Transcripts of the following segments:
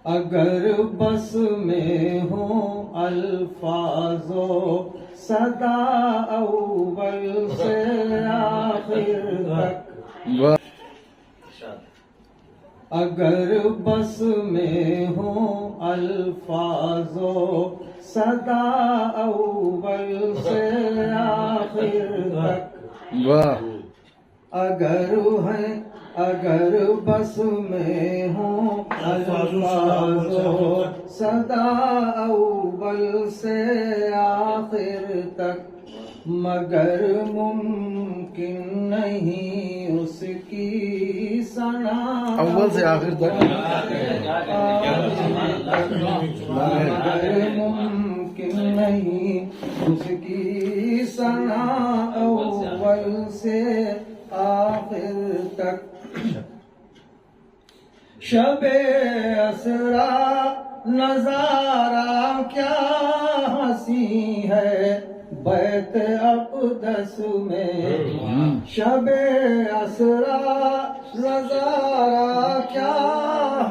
اگر بس میں ہوں الفاظ و صدا اول سے آخر تک، اگر بس میں ہوں الفاظ و صدا اول سے آخر تک، اگر بس میں ہوں الفاظ و صدا اول سے آخر تک، مگر ممکن نہیں اس کی ثنا اول سے آخر تک، مگر ممکن نہیں اس کی ثنا اول سے آخر تک۔ شب اسرا نظارہ کیا ہنسی ہے بیت اقدس میں، شب اسرا نظارہ کیا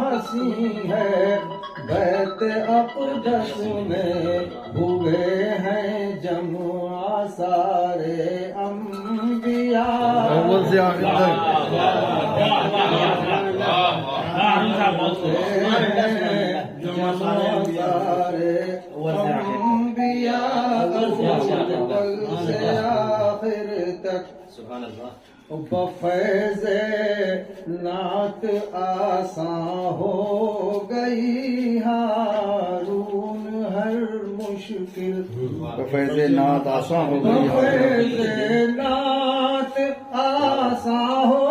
ہنسی ہے بیت اقدس میں، ہوئے ہیں جمع سارے انبیاء اول سے آخر تک، سارے انبیاء اول سے آخر تک، بفیض نعت آساں ہو گئی ہارون ہر مشکل، بفیض نعت آساں ہو گئی بفیض نعت آساں ہو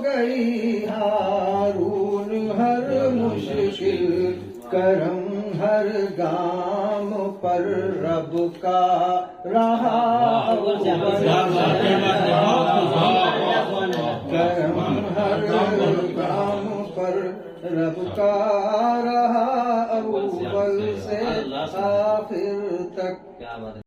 گئی ہارون ہر مشکل، کرم ہر گام پر رب کا رہا کرم ہر گام پر رب کا رہا اول سے آخر تک۔